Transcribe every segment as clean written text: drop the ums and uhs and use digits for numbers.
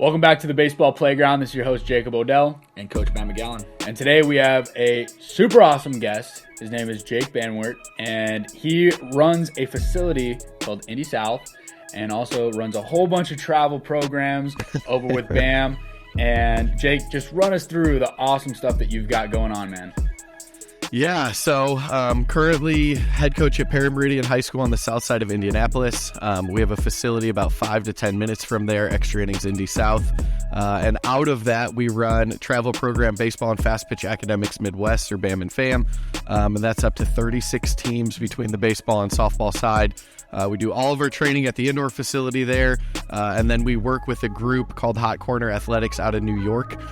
Welcome back to the Baseball Playground. This is your host, Jacob Odell. And Coach Matt McGowan. And today we have a super awesome guest. His name is Jake Banwart, and he runs a facility called Indy South and also runs a whole bunch of travel programs over with BAM. And Jake, just run us through the awesome stuff that you've got going on, man. Yeah, so currently head coach at Perry Meridian High School on the south side of Indianapolis. We have a facility about 5 to 10 minutes from there, Extra Innings Indy South. And out of that, we run travel program baseball and fast pitch academics Midwest, or BAM and FAM. And that's up to 36 teams between the baseball and softball side. We do all of our training at the indoor facility there, and then we work with a group called Hot Corner Athletics out of New York.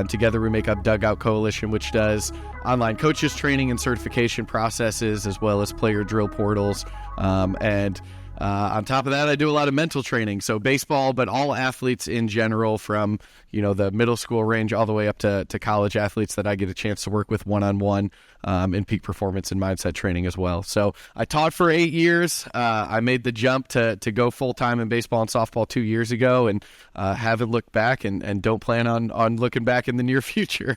Together we make up Dugout Coalition, which does online coaches training and certification processes, as well as player drill portals. And on top of that, I do a lot of mental training. So baseball, but all athletes in general, from the middle school range all the way up to college athletes that I get a chance to work with one-on-one in peak performance and mindset training as well. So I taught for 8 years. I made the jump to go full-time in baseball and softball 2 years ago, and haven't looked back and don't plan on looking back in the near future.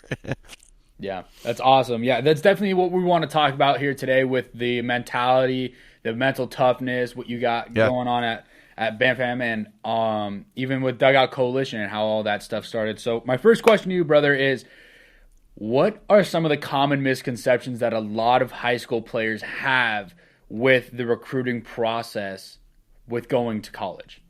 Yeah, that's awesome. Yeah, that's definitely what we want to talk about here today with the mentality, the mental toughness, what you got going on at BAMFAM, and even with Dugout Coalition and how all that stuff started. So my first question to you, brother, is what are some of the common misconceptions that a lot of high school players have with the recruiting process with going to college?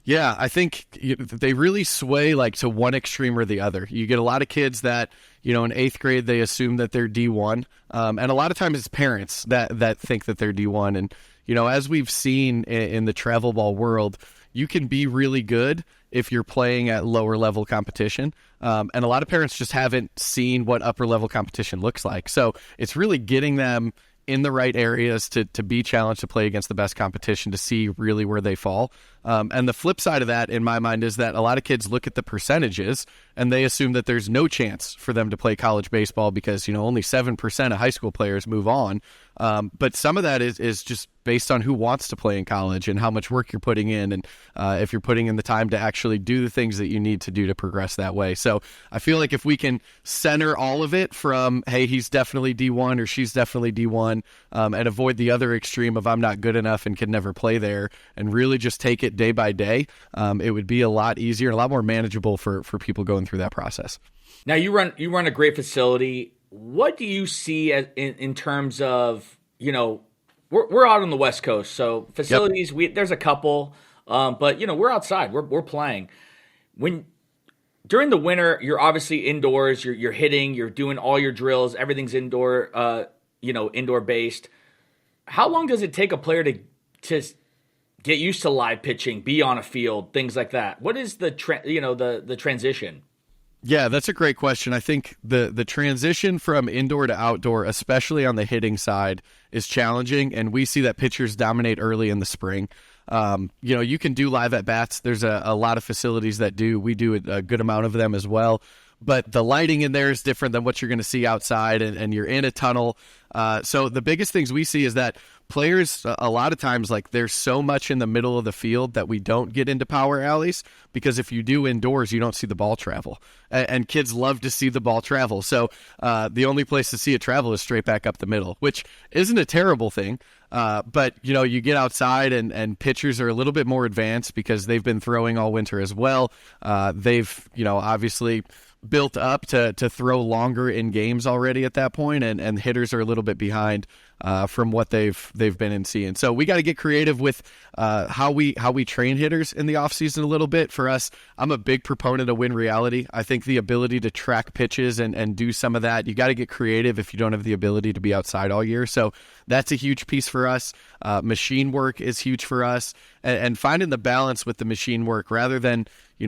Yeah, I think they really sway to one extreme or the other. You get a lot of kids that, in 8th grade, they assume that they're D1. And a lot of times it's parents that think that they're D1. And, as we've seen in the travel ball world, you can be really good if you're playing at lower level competition. And a lot of parents just haven't seen what upper level competition looks like. So it's really getting them in the right areas to be challenged to play against the best competition, to see really where they fall. And the flip side of that, in my mind, is that a lot of kids look at the percentages and they assume that there's no chance for them to play college baseball because, only 7% of high school players move on. But some of that is just based on who wants to play in college and how much work you're putting in, and if you're putting in the time to actually do the things that you need to do to progress that way. So I feel like if we can center all of it from, hey, he's definitely D1 or she's definitely D1, and avoid the other extreme of I'm not good enough and can never play there, and really just take it day by day, it would be a lot easier and a lot more manageable for people going through that process. Now you run a great facility. What do you see in terms of, we're out on the West Coast, so facilities, there's a couple, but we're outside, we're playing. During the winter, you're obviously indoors, you're hitting, you're doing all your drills, everything's indoor, indoor based. How long does it take a player to get used to live pitching, be on a field, things like that? What is the transition? Yeah, that's a great question. I think the transition from indoor to outdoor, especially on the hitting side, is challenging, and we see that pitchers dominate early in the spring. You can do live at-bats. There's a lot of facilities that do. We do a good amount of them as well. But the lighting in there is different than what you're going to see outside, and you're in a tunnel. So the biggest things we see is that players, a lot of times, there's so much in the middle of the field that we don't get into power alleys, because if you do indoors, you don't see the ball travel. And kids love to see the ball travel. So the only place to see it travel is straight back up the middle, which isn't a terrible thing. But, you get outside and pitchers are a little bit more advanced because they've been throwing all winter as well. They've, obviously built up to throw longer in games already at that point, and hitters are a little bit behind from what they've been in seeing. So we got to get creative with how we train hitters in the offseason a little bit. For us, I'm a big proponent of win reality. I think the ability to track pitches and do some of that, you got to get creative if you don't have the ability to be outside all year. So that's a huge piece for us. Machine work is huge for us, and finding the balance with the machine work rather than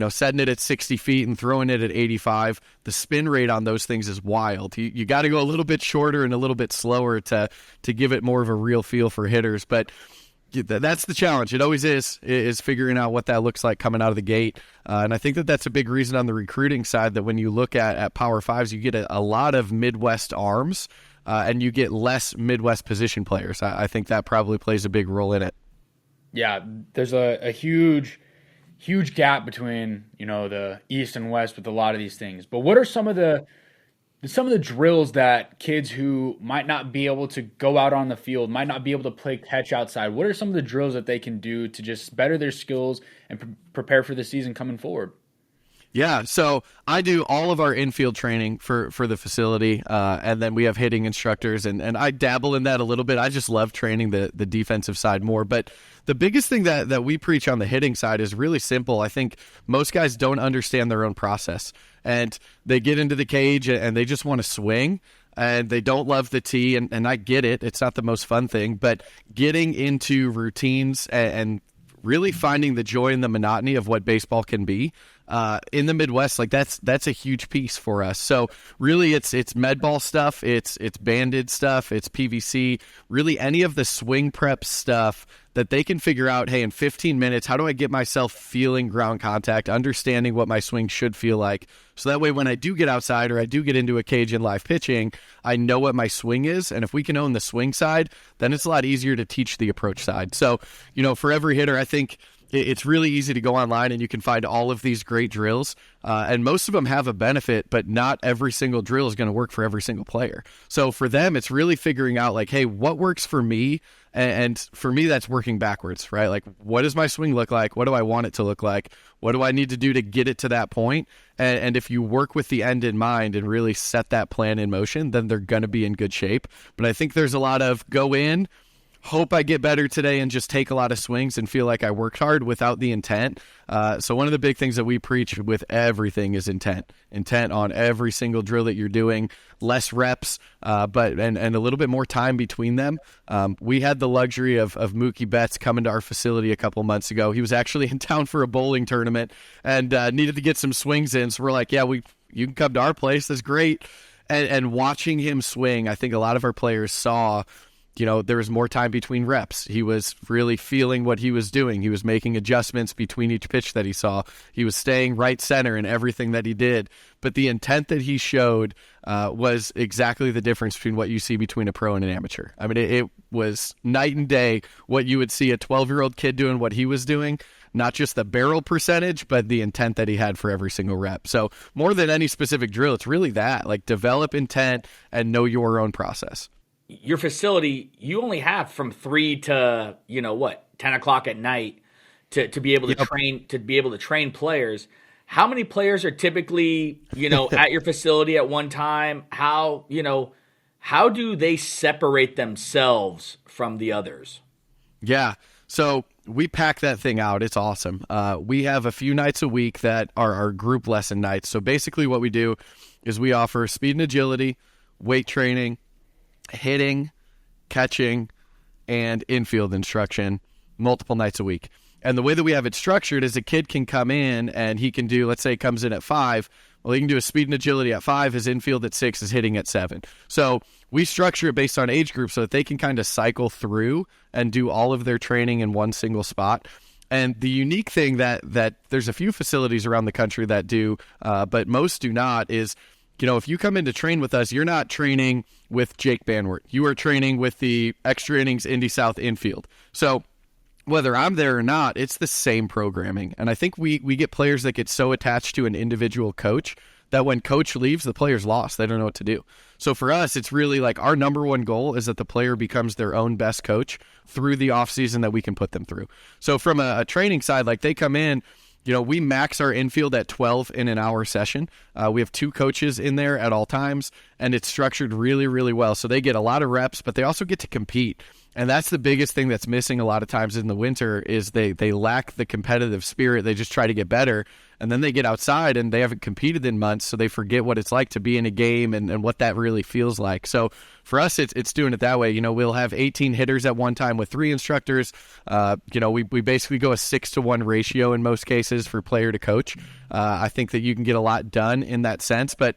setting it at 60 feet and throwing it at 85. The spin rate on those things is wild. You got to go a little bit shorter and a little bit slower to give it more of a real feel for hitters. But that's the challenge. It always is figuring out what that looks like coming out of the gate. And I think that's a big reason on the recruiting side that when you look at Power Fives, you get a lot of Midwest arms, and you get less Midwest position players. I think that probably plays a big role in it. Yeah, there's a huge huge gap between, the East and West with a lot of these things. But what are some of the drills that kids who might not be able to go out on the field, might not be able to play catch outside, what are some of the drills that they can do to just better their skills and prepare for the season coming forward? Yeah, so I do all of our infield training for the facility, and then we have hitting instructors, and I dabble in that a little bit. I just love training the defensive side more. But the biggest thing that we preach on the hitting side is really simple. I think most guys don't understand their own process, and they get into the cage and they just want to swing, and they don't love the tee, and I get it. It's not the most fun thing, but getting into routines and really finding the joy and the monotony of what baseball can be in the Midwest, like that's a huge piece for us. So really it's med ball stuff, it's banded stuff, it's PVC, really any of the swing prep stuff that they can figure out, hey, in 15 minutes, how do I get myself feeling ground contact, understanding what my swing should feel like, so that way when I do get outside or I do get into a cage in live pitching, I know what my swing is. And if we can own the swing side, then it's a lot easier to teach the approach side. So, for every hitter, I think it's really easy to go online and you can find all of these great drills, and most of them have a benefit, but not every single drill is going to work for every single player. So for them, it's really figuring out like, hey, what works for me? And for me, that's working backwards, right? Like, what does my swing look like? What do I want it to look like? What do I need to do to get it to that point? And if you work with the end in mind and really set that plan in motion, then they're going to be in good shape. But I think there's a lot of go in, hope I get better today, and just take a lot of swings and feel like I worked hard without the intent. So one of the big things that we preach with everything is intent on every single drill that you're doing, less reps, but a little bit more time between them. We had the luxury of Mookie Betts coming to our facility a couple months ago. He was actually in town for a bowling tournament and needed to get some swings in. So we're like, yeah, you can come to our place. That's great. And watching him swing, I think a lot of our players saw, there was more time between reps. He was really feeling what he was doing. He was making adjustments between each pitch that he saw. He was staying right center in everything that he did. But the intent that he showed was exactly the difference between what you see between a pro and an amateur. I mean, it was night and day what you would see a 12-year-old kid doing what he was doing, not just the barrel percentage, but the intent that he had for every single rep. So more than any specific drill, it's really that, like, develop intent and know your own process. Your facility, you only have from 3 to 10 o'clock at night to be able to train players. How many players are typically at your facility at one time? How do they separate themselves from the others? Yeah, so we pack that thing out. It's awesome. We have a few nights a week that are our group lesson nights. So basically what we do is we offer speed and agility, weight training, hitting, catching, and infield instruction multiple nights a week. And the way that we have it structured is a kid can come in and he can do, let's say he comes in at 5. Well, he can do a speed and agility at 5, his infield at 6, his hitting at 7. So we structure it based on age group so that they can kind of cycle through and do all of their training in one single spot. And the unique thing that there's a few facilities around the country that do, but most do not, is if you come in to train with us, you're not training with Jake Banwart. You are training with the Extra Innings Indy South infield. So whether I'm there or not, it's the same programming. And I think we get players that get so attached to an individual coach that when coach leaves, the player's lost. They don't know what to do. So for us, it's really like our number one goal is that the player becomes their own best coach through the offseason that we can put them through. So from a training side, like they come in, we max our infield at 12 in an hour session. We have 2 coaches in there at all times, and it's structured really, really well. So they get a lot of reps, but they also get to compete. And that's the biggest thing that's missing a lot of times in the winter is they lack the competitive spirit. They just try to get better, and then they get outside and they haven't competed in months, so they forget what it's like to be in a game and what that really feels like. So for us, it's doing it that way. We'll have 18 hitters at one time with 3 instructors. We basically go a 6-to-1 ratio in most cases for player to coach. I think that you can get a lot done in that sense, but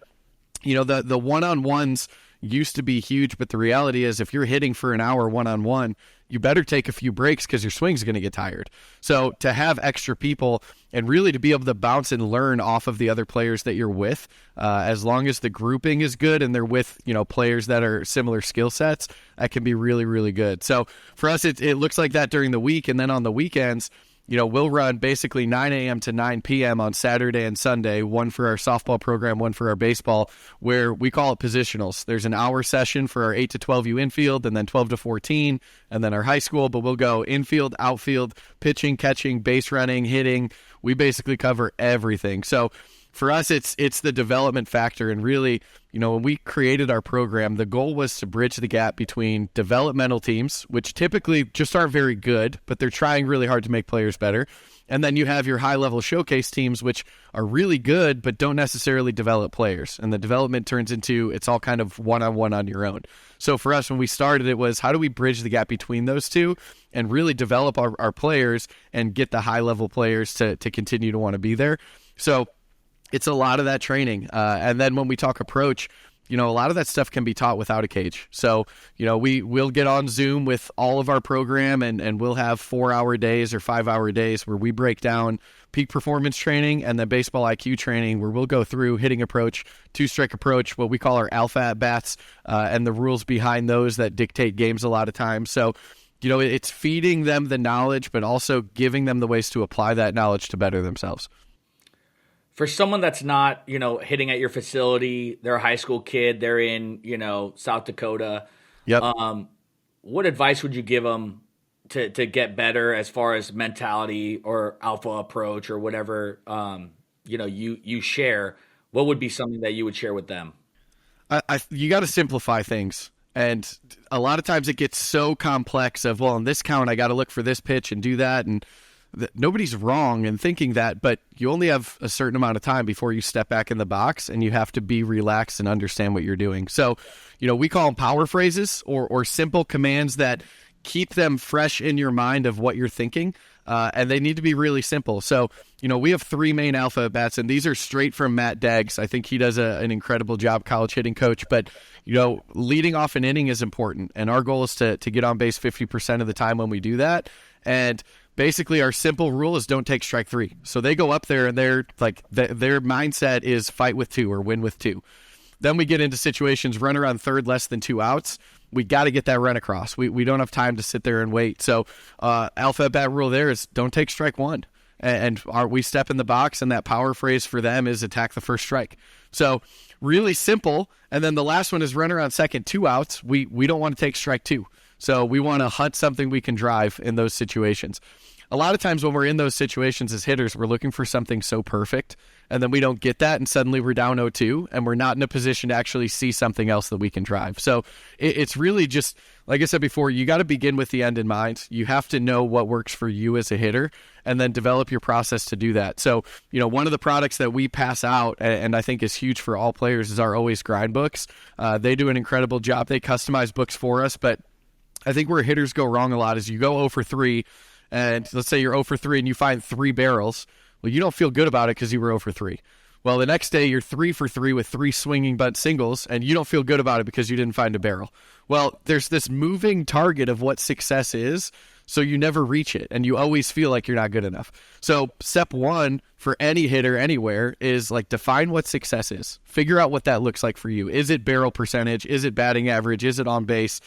the one-on-ones used to be huge, but the reality is if you're hitting for an hour one-on-one, you better take a few breaks because your swing's going to get tired. So to have extra people and really to be able to bounce and learn off of the other players that you're with, as long as the grouping is good and they're with players that are similar skill sets, that can be really, really good. So for us, it looks like that during the week, and then on the weekends, we'll run basically 9 a.m. to 9 p.m. on Saturday and Sunday, one for our softball program, one for our baseball, where we call it positionals. There's an hour session for our 8 to 12U infield, and then 12 to 14, and then our high school, but we'll go infield, outfield, pitching, catching, base running, hitting. We basically cover everything. So for us, it's the development factor. And really, when we created our program, the goal was to bridge the gap between developmental teams, which typically just aren't very good, but they're trying really hard to make players better. And then you have your high-level showcase teams, which are really good, but don't necessarily develop players. And the development turns into it's all kind of one-on-one on your own. So for us, when we started, it was how do we bridge the gap between those two and really develop our players and get the high-level players to continue to want to be there. So it's a lot of that training. And then when we talk approach, a lot of that stuff can be taught without a cage. So, we'll get on Zoom with all of our program and we'll have 4-hour days or 5-hour days where we break down peak performance training and then baseball IQ training, where we'll go through hitting approach, two-strike approach, what we call our alpha at-bats, and the rules behind those that dictate games a lot of times. So, it's feeding them the knowledge, but also giving them the ways to apply that knowledge to better themselves. For someone that's not, hitting at your facility, they're a high school kid, they're in, South Dakota. Yep. What advice would you give them to get better as far as mentality or alpha approach or whatever, you share? What would be something that you would share with them? You got to simplify things. And a lot of times it gets so complex of, well, in this count, I got to look for this pitch and do that. And nobody's wrong in thinking that, but you only have a certain amount of time before you step back in the box, and you have to be relaxed and understand what you're doing. So, we call them power phrases or simple commands that keep them fresh in your mind of what you're thinking, and they need to be really simple. So, we have 3 main alpha bats, and these are straight from Matt Deggs. I think he does an incredible job, college hitting coach, but, leading off an inning is important, and our goal is to get on base 50% of the time when we do that. And basically, our simple rule is don't take strike 3. So they go up there and they're like, their mindset is fight with 2 or win with 2. Then we get into situations, runner on third, less than 2 outs. We got to get that run across. We don't have time to sit there and wait. So alpha bat rule there is don't take strike 1. And we step in the box, and that power phrase for them is attack the first strike. So really simple. And then the last one is runner on second, 2 outs. We don't want to take strike 2. So we want to hunt something we can drive in those situations. A lot of times when we're in those situations as hitters, we're looking for something so perfect, and then we don't get that, and suddenly we're down 0-2, and we're not in a position to actually see something else that we can drive. So it's really just, like I said before, you got to begin with the end in mind. You have to know what works for you as a hitter, and then develop your process to do that. So, one of the products that we pass out, and I think is huge for all players, is our Always Grind books. They do an incredible job. They customize books for us, but I think where hitters go wrong a lot is you go 0 for 3, and let's say you're 0 for 3 and you find 3 barrels. Well, you don't feel good about it because you were 0 for 3. Well, the next day you're 3 for 3 with 3 swinging bunt singles, and you don't feel good about it because you didn't find a barrel. Well, there's this moving target of what success is, so you never reach it, and you always feel like you're not good enough. So step 1 for any hitter anywhere is like define what success is. Figure out what that looks like for you. Is it barrel percentage? Is it batting average? Is it on base?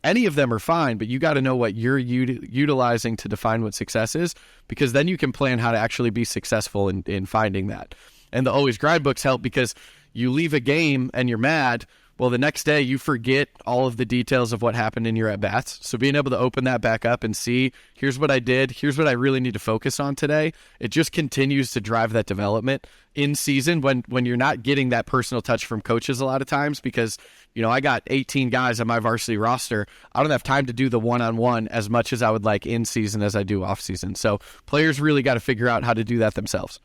Any of them are fine, but you got to know what you're utilizing to define what success is, because then you can plan how to actually be successful in finding that. And the Always Grind books help because you leave a game and you're mad. Well, the next day you forget all of the details of what happened in your at-bats. So being able to open that back up and see, here's what I did, here's what I really need to focus on today, it just continues to drive that development in season when you're not getting that personal touch from coaches a lot of times because, I got 18 guys on my varsity roster. I don't have time to do the one-on-one as much as I would like in season as I do off season. So players really got to figure out how to do that themselves.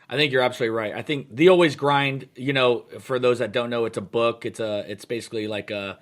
I think you're absolutely right. I think the Always Grind, for those that don't know, it's a book. It's basically like a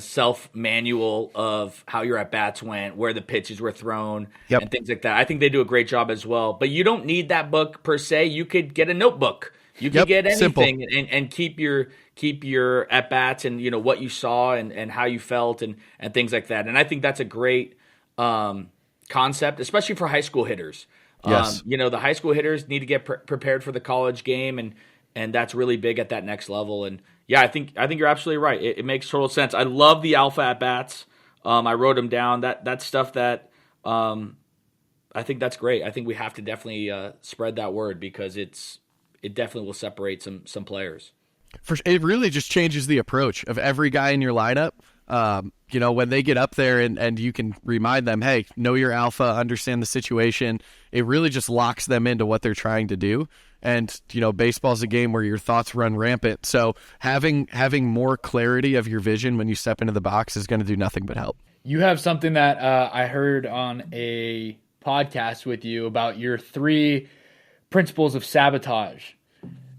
self manual of how your at bats went, where the pitches were thrown, and things like that. I think they do a great job as well. But you don't need that book per se. You could get a notebook. You could get anything and keep your at bats and what you saw and how you felt and things like that. And I think that's a great concept, especially for high school hitters. Yes. The high school hitters need to get prepared for the college game, and that's really big at that next level. And yeah, I think you're absolutely right. It makes total sense. I love the alpha at bats. I wrote them down. That's stuff that I I think that's great. I think we have to definitely spread that word because it definitely will separate some players. It really just changes the approach of every guy in your lineup. When they get up there and you can remind them, hey, know your alpha, understand the situation. It really just locks them into what they're trying to do. And, baseball's a game where your thoughts run rampant. So having more clarity of your vision when you step into the box is going to do nothing but help. You have something that I heard on a podcast with you about your 3 principles of sabotage.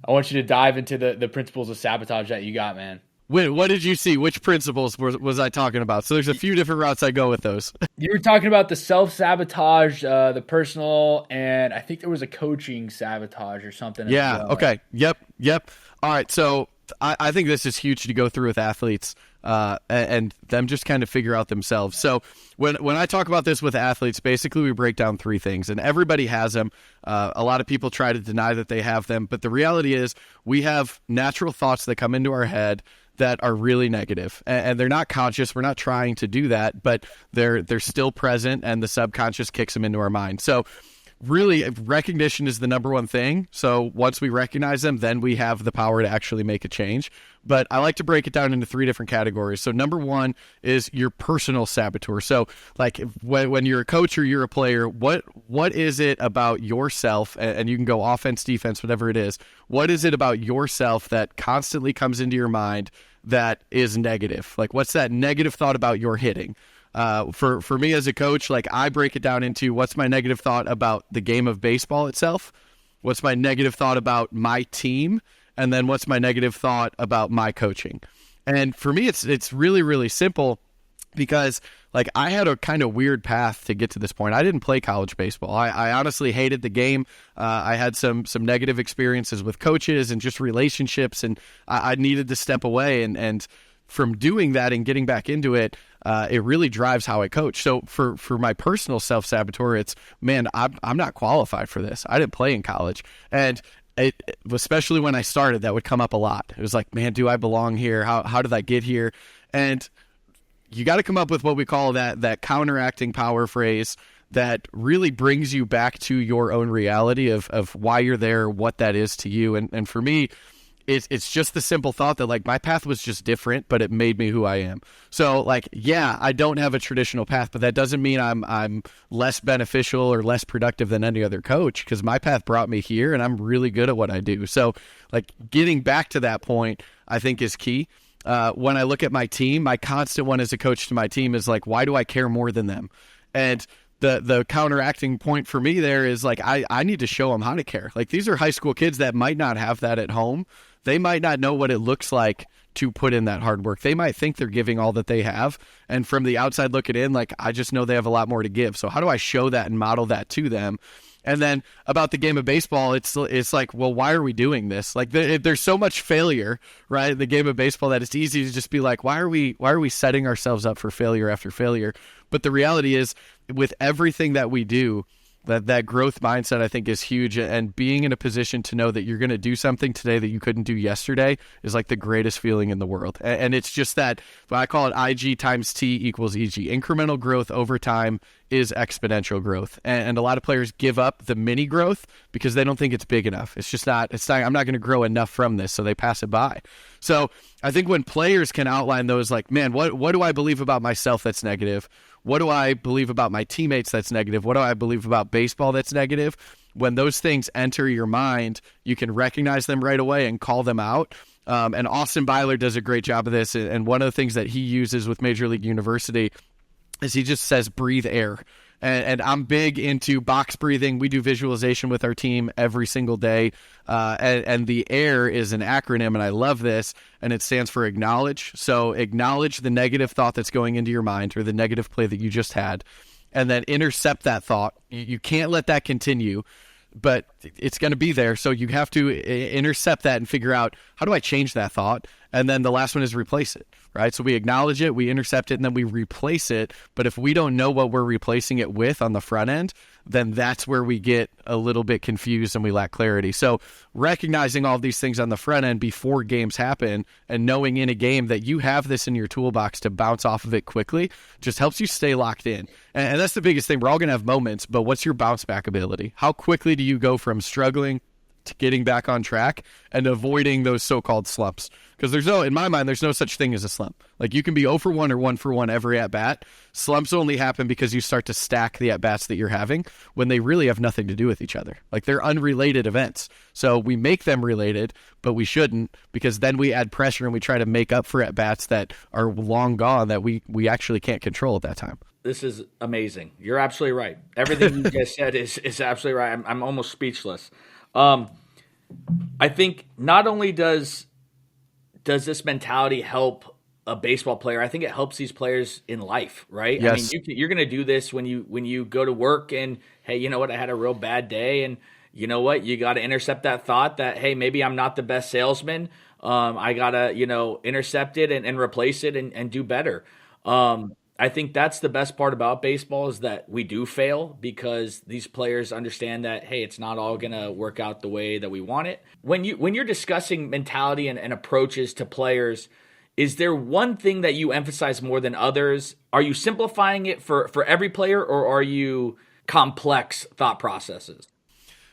I want you to dive into the principles of sabotage that you got, man. What did you see? Which principles was I talking about? So there's a few different routes I go with those. You were talking about the self-sabotage, the personal, and I think there was a coaching sabotage or something. Yeah, okay. Yep. All right, so I think this is huge to go through with athletes and them just kind of figure out themselves. So when I talk about this with athletes, basically we break down 3 things, and everybody has them. A lot of people try to deny that they have them, but the reality is we have natural thoughts that come into our head that are really negative, and they're not conscious. We're not trying to do that, but they're still present, and the subconscious kicks them into our mind. So really, recognition is the number one thing. So once we recognize them, then we have the power to actually make a change. But I like to break it down into 3 different categories. So number 1 is your personal saboteur. So like when you're a coach or you're a player, what is it about yourself, and you can go offense, defense, whatever it is, what is it about yourself that constantly comes into your mind that is negative? Like, what's that negative thought about your hitting? For me as a coach, like, I break it down into what's my negative thought about the game of baseball itself, what's my negative thought about my team, and then what's my negative thought about my coaching. And for me, it's really, really simple because, like, I had a kind of weird path to get to this point. I didn't play college baseball. I honestly hated the game. I had some negative experiences with coaches and just relationships, and I needed to step away. And from doing that and getting back into it, it really drives how I coach. So for my personal self-saboteur, it's, man, I'm not qualified for this. I didn't play in college. And especially when I started, that would come up a lot. It was like, man, do I belong here? How did I get here? And you got to come up with what we call that counteracting power phrase that really brings you back to your own reality of why you're there, what that is to you. And for me, it's just the simple thought that, like, my path was just different, but it made me who I am. So, like, yeah, I don't have a traditional path, but that doesn't mean I'm less beneficial or less productive than any other coach, because my path brought me here and I'm really good at what I do. So, like, getting back to that point, I think, is key. When I look at my team, my constant one as a coach to my team is, like, why do I care more than them? And the counteracting point for me there is, like, I need to show them how to care. Like, these are high school kids that might not have that at home. They might not know what it looks like to put in that hard work. They might think they're giving all that they have. And from the outside looking in, like, I just know they have a lot more to give. So how do I show that and model that to them? And then about the game of baseball, it's like, well, why are we doing this? Like, there's so much failure, right, in the game of baseball that it's easy to just be like, why are we setting ourselves up for failure after failure? But the reality is, with everything that we do, that growth mindset, I think, is huge. And being in a position to know that you're going to do something today that you couldn't do yesterday is like the greatest feeling in the world. And it's just that, I call it IG times T equals EG. Incremental growth over time is exponential growth. And a lot of players give up the mini growth because they don't think it's big enough. It's not, I'm not going to grow enough from this. So they pass it by. So I think when players can outline those, like, man, what do I believe about myself that's negative? What do I believe about my teammates that's negative? What do I believe about baseball that's negative? When those things enter your mind, you can recognize them right away and call them out. And Austin Byler does a great job of this. And one of the things that he uses with Major League University is he just says, breathe air. And I'm big into box breathing. We do visualization with our team every single day. And the AIR is an acronym, and I love this, and it stands for acknowledge. So acknowledge the negative thought that's going into your mind, or the negative play that you just had, and then intercept that thought. You can't let that continue, but it's going to be there. So you have to intercept that and figure out, how do I change that thought? And then the last one is replace it, right? So we acknowledge it, we intercept it, and then we replace it. But if we don't know what we're replacing it with on the front end, then that's where we get a little bit confused and we lack clarity. So recognizing all of these things on the front end before games happen and knowing in a game that you have this in your toolbox to bounce off of it quickly just helps you stay locked in. And that's the biggest thing. We're all going to have moments, but what's your bounce back ability? How quickly do you go from struggling to getting back on track and avoiding those so-called slumps? Because in my mind, there's no such thing as a slump. Like, you can be 0 for 1 or 1 for 1 every at-bat. Slumps only happen because you start to stack the at-bats that you're having when they really have nothing to do with each other. Like, they're unrelated events. So we make them related, but we shouldn't, because then we add pressure and we try to make up for at-bats that are long gone that we actually can't control at that time. This is amazing. You're absolutely right. Everything you just said is absolutely right. I'm almost speechless. I think not only does this mentality help a baseball player, I think it helps these players in life, right? Yes. I mean, you're going to do this when you go to work and, hey, you know what? I had a real bad day, and you know what? You got to intercept that thought that, hey, maybe I'm not the best salesman. I got to, intercept it and replace it and do better. I think that's the best part about baseball, is that we do fail because these players understand that, hey, it's not all going to work out the way that we want it. When you're discussing mentality and approaches to players, is there one thing that you emphasize more than others? Are you simplifying it for every player, or are you complex thought processes?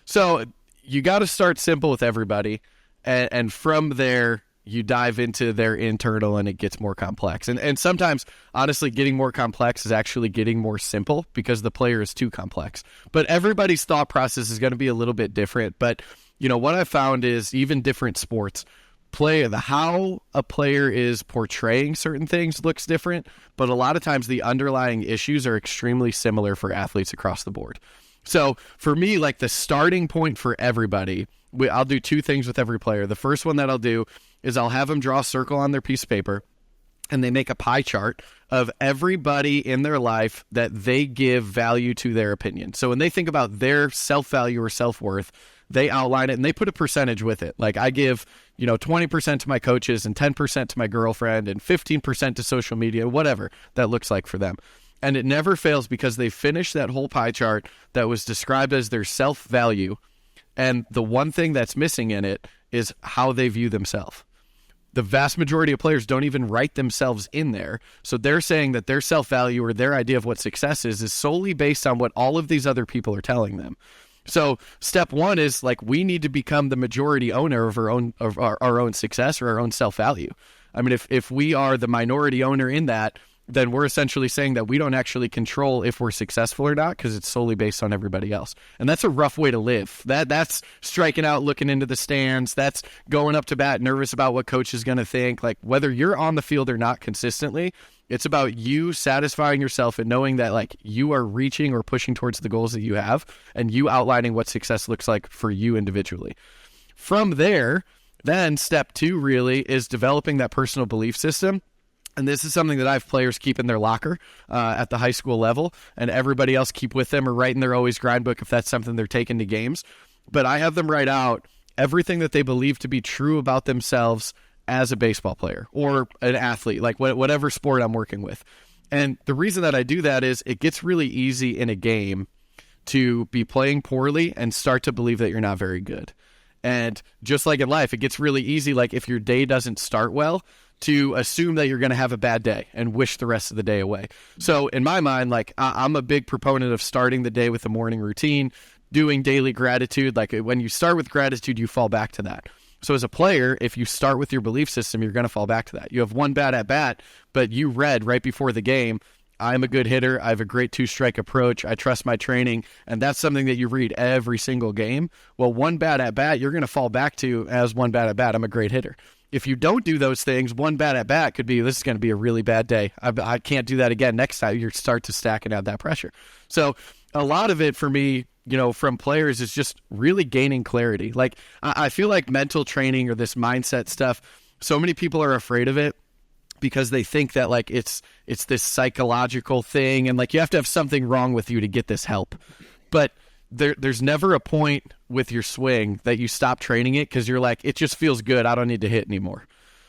So you got to start simple with everybody, and from there you dive into their internal and it gets more complex. And sometimes, honestly, getting more complex is actually getting more simple because the player is too complex. But everybody's thought process is going to be a little bit different. But, what I found is even different sports, how a player is portraying certain things looks different, but a lot of times the underlying issues are extremely similar for athletes across the board. So for me, like, the starting point for everybody, I'll do two things with every player. The first one that I'll do is I'll have them draw a circle on their piece of paper, and they make a pie chart of everybody in their life that they give value to their opinion. So when they think about their self-value or self-worth, they outline it and they put a percentage with it. Like, I give, 20% to my coaches and 10% to my girlfriend and 15% to social media, whatever that looks like for them. And it never fails because they finish that whole pie chart that was described as their self-value. And the one thing that's missing in it is how they view themselves. The vast majority of players don't even write themselves in there. So they're saying that their self-value or their idea of what success is solely based on what all of these other people are telling them. So step one is, like, we need to become the majority owner of our own success or our own self-value. I mean, if we are the minority owner in that, then we're essentially saying that we don't actually control if we're successful or not, because it's solely based on everybody else. And that's a rough way to live. That's striking out, looking into the stands. That's going up to bat, nervous about what coach is going to think. Like, whether you're on the field or not consistently, it's about you satisfying yourself and knowing that, like, you are reaching or pushing towards the goals that you have, and you outlining what success looks like for you individually. From there, then step two really is developing that personal belief system. And this is something that I have players keep in their locker at the high school level, and everybody else keep with them or write in their always grind book if that's something they're taking to games. But I have them write out everything that they believe to be true about themselves as a baseball player or an athlete, like whatever sport I'm working with. And the reason that I do that is it gets really easy in a game to be playing poorly and start to believe that you're not very good. And just like in life, it gets really easy, like if your day doesn't start well, to assume that you're going to have a bad day and wish the rest of the day away. So in my mind, like, I'm a big proponent of starting the day with a morning routine, doing daily gratitude. Like, when you start with gratitude, you fall back to that. So as a player, if you start with your belief system, you're going to fall back to that. You have one bad at bat, but you read right before the game, I'm a good hitter. I have a great two-strike approach. I trust my training. And that's something that you read every single game. Well, one bad at bat, you're going to fall back to as one bad at bat, I'm a great hitter. If you don't do those things, one bad at bat could be, this is going to be a really bad day. I can't do that again next time. You start to stack and add that pressure. So a lot of it for me, from players is just really gaining clarity. Like, I feel like mental training or this mindset stuff, so many people are afraid of it because they think that, like, it's this psychological thing and, like, you have to have something wrong with you to get this help. But there's never a point with your swing that you stop training it because you're like, it just feels good. I don't need to hit anymore.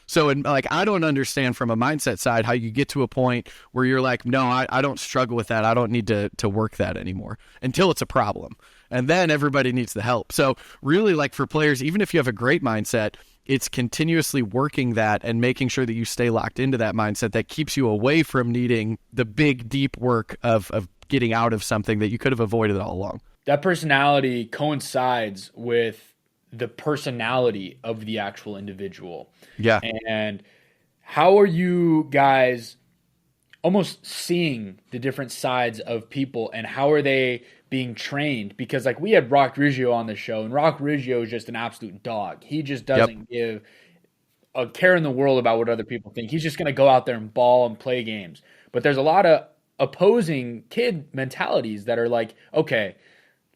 So, I don't understand from a mindset side how you get to a point where you're like, no, I don't struggle with that. I don't need to work that anymore until it's a problem. And then everybody needs the help. So really, like, for players, even if you have a great mindset, it's continuously working that and making sure that you stay locked into that mindset that keeps you away from needing the big, deep work of getting out of something that you could have avoided all along. That personality coincides with the personality of the actual individual. Yeah. And how are you guys almost seeing the different sides of people, and how are they being trained? Because like we had Rock Riggio on the show, and Rock Riggio is just an absolute dog. He just doesn't give a care in the world about what other people think. He's just going to go out there and ball and play games. But there's a lot of opposing kid mentalities that are like, okay,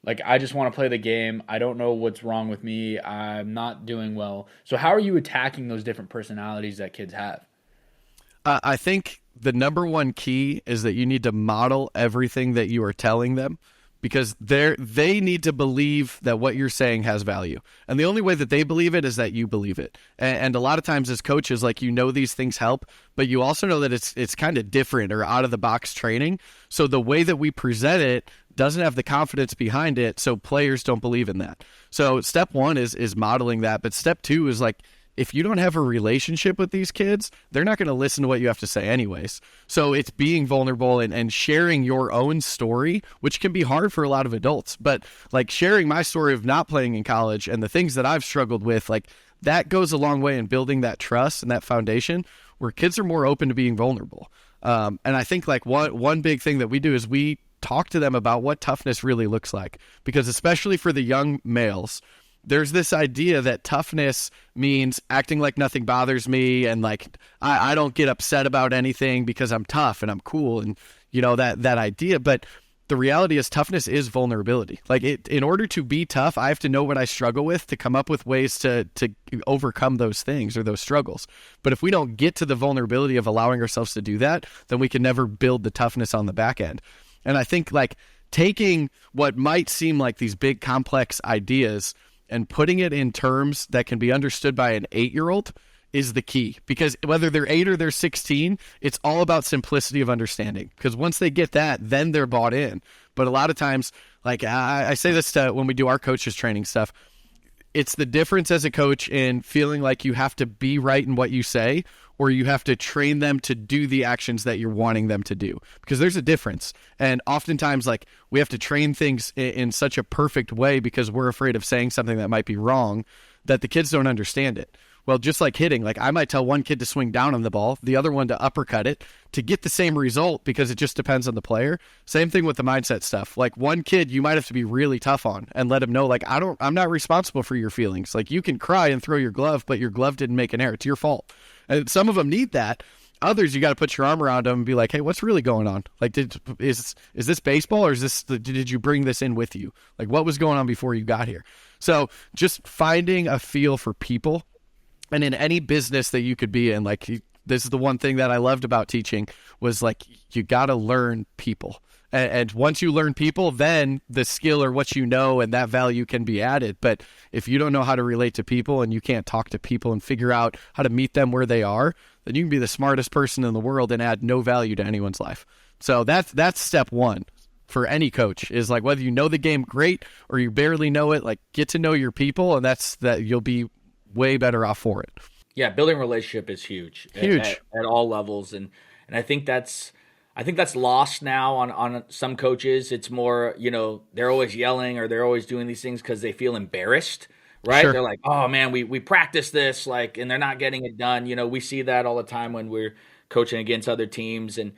like, I just want to play the game. I don't know what's wrong with me. I'm not doing well. So how are you attacking those different personalities that kids have? I think the number one key is that you need to model everything that you are telling them, because they need to believe that what you're saying has value. And the only way that they believe it is that you believe it. And a lot of times as coaches, like, these things help, but you also know that it's kind of different or out of the box training. So the way that we present it doesn't have the confidence behind it, so players don't believe in that. So step one is modeling that, but step two is, like, if you don't have a relationship with these kids, they're not going to listen to what you have to say anyways. So it's being vulnerable and sharing your own story, which can be hard for a lot of adults. But like sharing my story of not playing in college and the things that I've struggled with, like, that goes a long way in building that trust and that foundation where kids are more open to being vulnerable. And I think like one big thing that we do is we talk to them about what toughness really looks like, because especially for the young males, there's this idea that toughness means acting like nothing bothers me, and like I don't get upset about anything because I'm tough and I'm cool, and that idea. But the reality is toughness is vulnerability. Like, in order to be tough, I have to know what I struggle with to come up with ways to overcome those things or those struggles. But if we don't get to the vulnerability of allowing ourselves to do that, then we can never build the toughness on the back end. And I think like taking what might seem like these big complex ideas and putting it in terms that can be understood by an 8-year-old is the key, because whether they're 8 or they're 16, it's all about simplicity of understanding. Because once they get that, then they're bought in. But a lot of times, like I say this to when we do our coaches training stuff, it's the difference as a coach in feeling like you have to be right in what you say, or you have to train them to do the actions that you're wanting them to do, because there's a difference. And oftentimes, like, we have to train things in such a perfect way because we're afraid of saying something that might be wrong, that the kids don't understand it. Well, just like hitting, like I might tell one kid to swing down on the ball, the other one to uppercut it to get the same result, because it just depends on the player. Same thing with the mindset stuff. Like, one kid you might have to be really tough on and let him know, like, I'm not responsible for your feelings. Like, you can cry and throw your glove, but your glove didn't make an error. It's your fault. And some of them need that. Others, you got to put your arm around them and be like, hey, what's really going on? Like, is this baseball, or did you bring this in with you? Like, what was going on before you got here? So just finding a feel for people. And in any business that you could be in, like, this is the one thing that I loved about teaching was, like, you got to learn people. And once you learn people, then the skill or what you know and that value can be added. But if you don't know how to relate to people and you can't talk to people and figure out how to meet them where they are, then you can be the smartest person in the world and add no value to anyone's life. So that's step one for any coach, is like, whether you know the game great or you barely know it, like, get to know your people, and that you'll be way better off for it. Yeah, building relationship is huge. At all levels, and I think that's lost now on some coaches. It's more, they're always yelling or they're always doing these things because they feel embarrassed, right? Sure. They're like, oh man, we practice this, like, and they're not getting it done. We see that all the time when we're coaching against other teams, and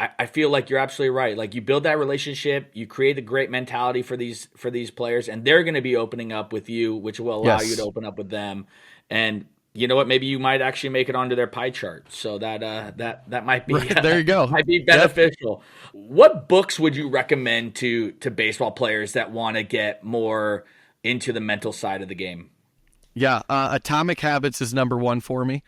I feel like you're absolutely right. Like, you build that relationship, you create a great mentality for these players, and they're going to be opening up with you, which will allow you to open up with them. And you know what? Maybe you might actually make it onto their pie chart, so that might be there you go. Might be beneficial. Yep. What books would you recommend to baseball players that want to get more into the mental side of the game? Yeah, Atomic Habits is number one for me.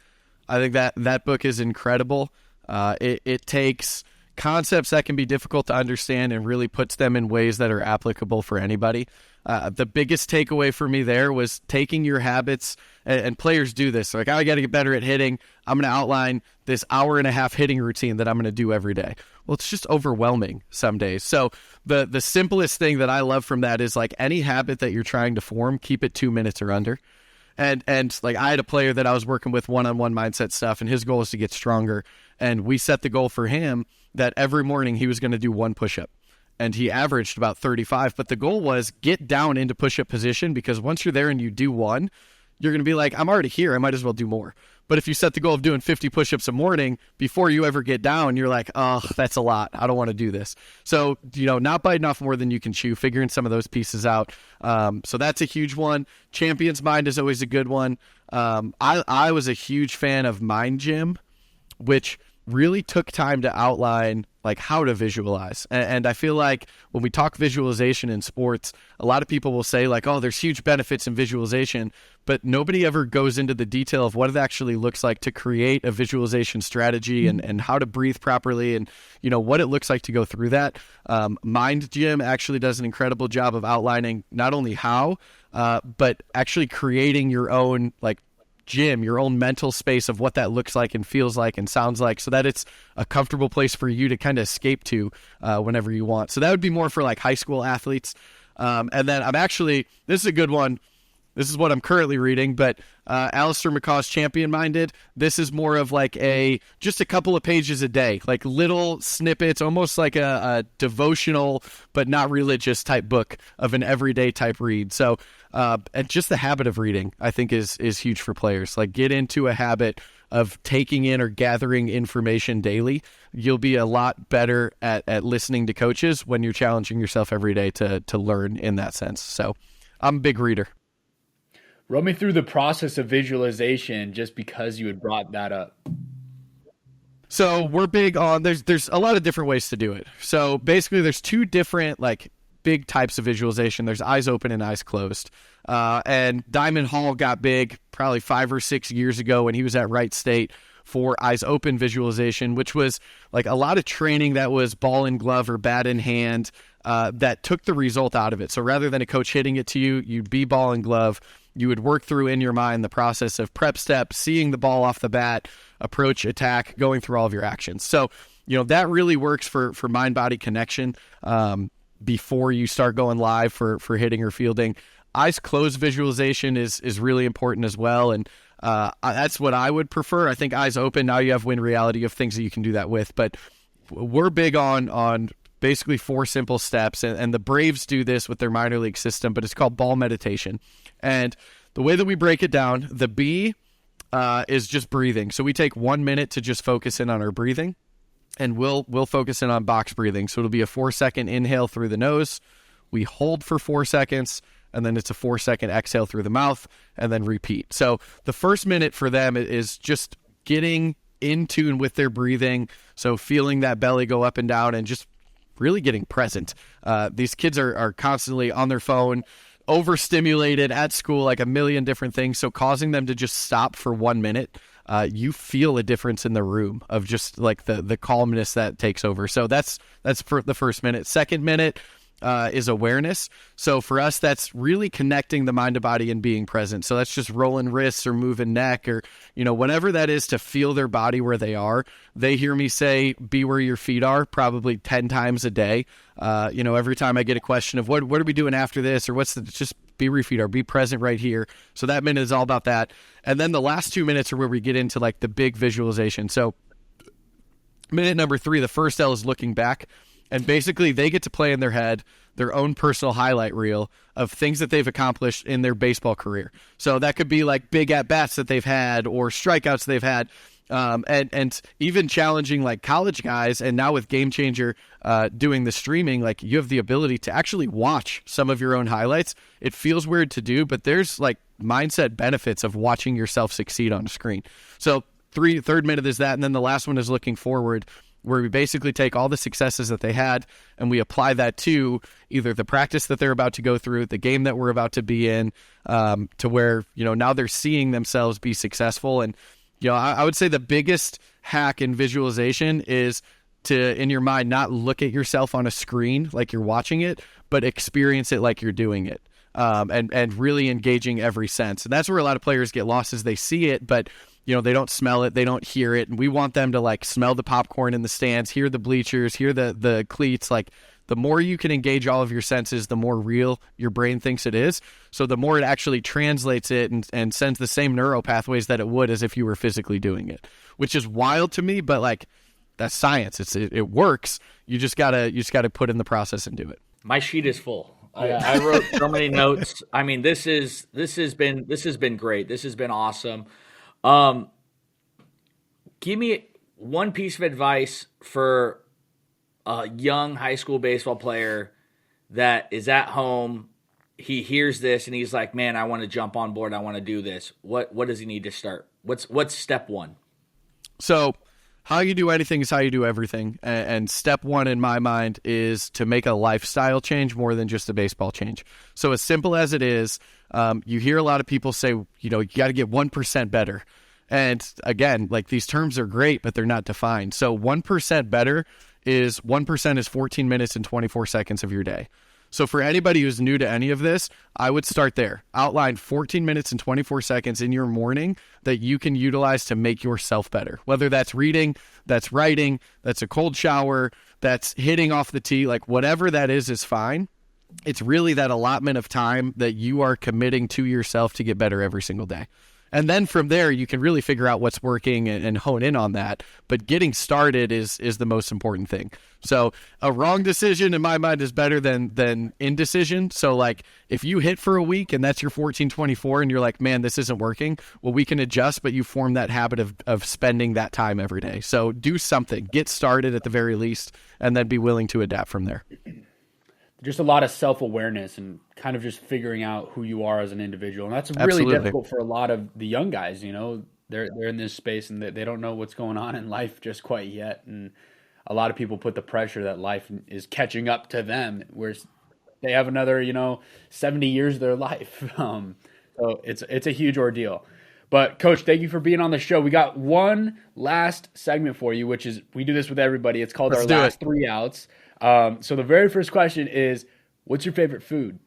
I think that book is incredible. It takes concepts that can be difficult to understand and really puts them in ways that are applicable for anybody. The biggest takeaway for me there was taking your habits, and players do this. Like, I got to get better at hitting. I'm going to outline this hour-and-a-half hitting routine that I'm going to do every day. Well, it's just overwhelming some days. So the simplest thing that I love from that is, like, any habit that you're trying to form, keep it 2 minutes or under. And like, I had a player that I was working with one-on-one mindset stuff, and his goal is to get stronger. And we set the goal for him that every morning he was going to do 1 push-up. And he averaged about 35. But the goal was get down into push-up position, because once you're there and you do 1, you're going to be like, I'm already here. I might as well do more. But if you set the goal of doing 50 push-ups a morning before you ever get down, you're like, oh, that's a lot. I don't want to do this. So, not biting off more than you can chew, figuring some of those pieces out. So that's a huge one. Champion's Mind is always a good one. I was a huge fan of Mind Gym, which really took time to outline like how to visualize. And I feel like when we talk visualization in sports, a lot of people will say like, oh, there's huge benefits in visualization, but nobody ever goes into the detail of what it actually looks like to create a visualization strategy and how to breathe properly and, what it looks like to go through that. Mind Gym actually does an incredible job of outlining not only how, but actually creating your own like gym, your own mental space of what that looks like and feels like and sounds like, so that it's a comfortable place for you to kind of escape to whenever you want. So that would be more for like high school athletes. And then this is a good one. This is what I'm currently reading, but Alistair McCaw's Champion Minded. This is more of like just a couple of pages a day, like little snippets, almost like a devotional, but not religious type book of an everyday type read. So, and just the habit of reading, I think is huge for players. Like, get into a habit of taking in or gathering information daily. You'll be a lot better at listening to coaches when you're challenging yourself every day to learn in that sense. So I'm a big reader. Run me through the process of visualization, just because you had brought that up. So we're big on, there's a lot of different ways to do it. So basically there's 2 different like big types of visualization. There's eyes open and eyes closed. And Diamond Hall got big probably 5 or 6 years ago when he was at Wright State for eyes open visualization, which was like a lot of training that was ball in glove or bat in hand that took the result out of it. So rather than a coach hitting it to you, you'd be ball in glove. You would work through in your mind the process of prep step, seeing the ball off the bat, approach, attack, going through all of your actions. So, that really works for mind-body connection before you start going live for hitting or fielding. Eyes closed visualization is really important as well. And that's what I would prefer. I think eyes open, now you have win reality of things that you can do that with. But we're big on basically 4 simple steps. And the Braves do this with their minor league system, but it's called ball meditation. And the way that we break it down, the B is just breathing. So we take 1 minute to just focus in on our breathing, and we'll focus in on box breathing. So it'll be a 4-second inhale through the nose. We hold for 4 seconds, and then it's a 4-second exhale through the mouth, and then repeat. So the first minute for them is just getting in tune with their breathing. So feeling that belly go up and down and just really getting present. These kids are constantly on their phone, overstimulated at school, like a million different things. So causing them to just stop for 1 minute, you feel a difference in the room of just like the calmness that takes over. So that's for the first minute. Second minute is awareness. So for us, that's really connecting the mind to body and being present. So that's just rolling wrists or moving neck or, whatever that is to feel their body where they are. They hear me say, be where your feet are, probably 10 times a day. Every time I get a question of what are we doing after this, or just be where your feet are, be present right here. So that minute is all about that. And then the last 2 minutes are where we get into like the big visualization. So minute number 3, the first L is looking back. And basically they get to play in their head their own personal highlight reel of things that they've accomplished in their baseball career. So that could be like big at-bats that they've had or strikeouts they've had. And even challenging like college guys, and now with Game Changer doing the streaming, like you have the ability to actually watch some of your own highlights. It feels weird to do, but there's like mindset benefits of watching yourself succeed on a screen. So third minute is that, and then the last one is looking forward, where we basically take all the successes that they had and we apply that to either the practice that they're about to go through, the game that we're about to be in, to where, now they're seeing themselves be successful. And, I would say the biggest hack in visualization is to, in your mind, not look at yourself on a screen like you're watching it, but experience it like you're doing it. and really engaging every sense. And that's where a lot of players get lost, is they see it, but they don't smell it, they don't hear it. And we want them to like smell the popcorn in the stands, hear the bleachers, hear the cleats. Like, the more you can engage all of your senses, the more real your brain thinks it is. So the more it actually translates it and sends the same neural pathways that it would as if you were physically doing it, which is wild to me, but like, that's science. It works. You just gotta put in the process and do it. My sheet is full. I wrote so many notes. I mean, this has been great. This has been awesome. Give me one piece of advice for a young high school baseball player that is at home. He hears this and he's like, man, I want to jump on board. I want to do this. What does he need to start? What's step one? So how you do anything is how you do everything. And step one in my mind is to make a lifestyle change more than just a baseball change. So as simple as it is, you hear a lot of people say, you got to get 1% better. And again, like, these terms are great, but they're not defined. So 1% better is 1% is 14 minutes and 24 seconds of your day. So for anybody who's new to any of this, I would start there. Outline 14 minutes and 24 seconds in your morning that you can utilize to make yourself better. Whether that's reading, that's writing, that's a cold shower, that's hitting off the tee, like whatever that is fine. It's really that allotment of time that you are committing to yourself to get better every single day. And then from there, you can really figure out what's working and hone in on that. But getting started is the most important thing. So a wrong decision in my mind is better than indecision. So like, if you hit for a week and that's your 14-24 and you're like, man, this isn't working, well, we can adjust, but you form that habit of spending that time every day. So do something, get started at the very least, and then be willing to adapt from there. Just a lot of self-awareness and kind of just figuring out who you are as an individual. And that's really Absolutely difficult for a lot of the young guys. They're in this space and they don't know what's going on in life just quite yet. And a lot of people put the pressure that life is catching up to them, whereas they have another, 70 years of their life. So it's a huge ordeal. But Coach, thank you for being on the show. We got one last segment for you, which is, we do this with everybody. It's called our last 3 outs. So the very first question is, what's your favorite food?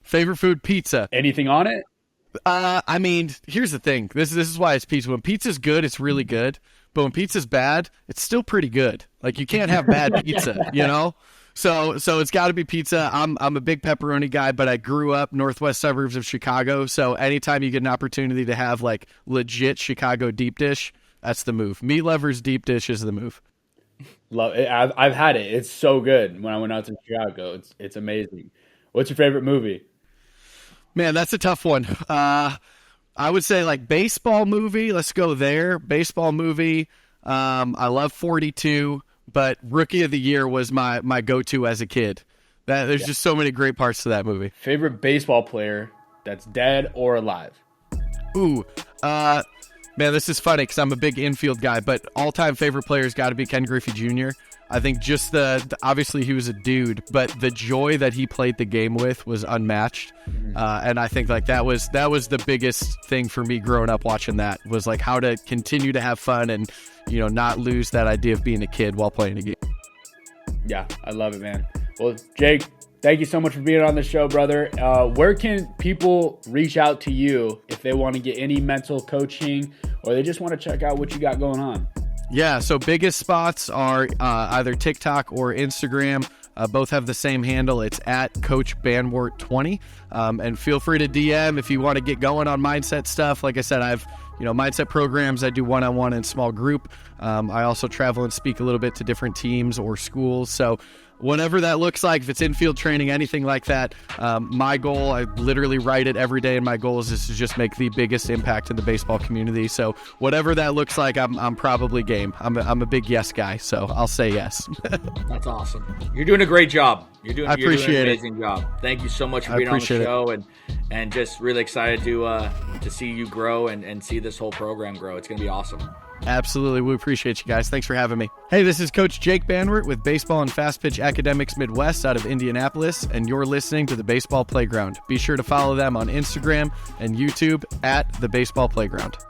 Favorite food, pizza. Anything on it? I mean, here's the thing. This is why it's pizza. When pizza's good, it's really good. But when pizza's bad, it's still pretty good. Like, you can't have bad pizza, So it's got to be pizza. I'm a big pepperoni guy, but I grew up northwest suburbs of Chicago. So anytime you get an opportunity to have like legit Chicago deep dish, that's the move. Meat lovers deep dish is the move. Love it. I've had it. It's so good. When I went out to Chicago, it's amazing. What's your favorite movie? Man, that's a tough one. I would say like baseball movie. Let's go there. Baseball movie. I love 42, but Rookie of the Year was my go-to as a kid. There's just so many great parts to that movie. Favorite baseball player that's dead or alive? Ooh, man, this is funny because I'm a big infield guy, but all-time favorite player's got to be Ken Griffey Jr. I think just obviously he was a dude, but the joy that he played the game with was unmatched. And I think like that was the biggest thing for me growing up watching that, was like how to continue to have fun and, not lose that idea of being a kid while playing a game. Yeah, I love it, man. Well, Jake, thank you so much for being on the show, brother. Where can people reach out to you if they want to get any mental coaching or they just want to check out what you got going on? Yeah, so biggest spots are either TikTok or Instagram. Both have the same handle. It's at Coach Banwart 20. And feel free to DM if you want to get going on mindset stuff. Like I said, I've mindset programs. I do one-on-one and small group. I also travel and speak a little bit to different teams or schools. So whatever that looks like, if it's infield training, anything like that, my goal, I literally write it every day, and my goal is to just make the biggest impact in the baseball community. So whatever that looks like, I'm probably game. I'm a big yes guy, so I'll say yes. That's awesome. You're doing a great job. You're doing an amazing it. job. Thank you so much for being on the show, and just really excited to see you grow and see this whole program grow. It's going to be awesome. Absolutely. We appreciate you guys. Thanks for having me. Hey, this is Coach Jake Banwart with Baseball and Fast Pitch Academics Midwest out of Indianapolis, and you're listening to The Baseball Playground. Be sure to follow them on Instagram and YouTube at The Baseball Playground.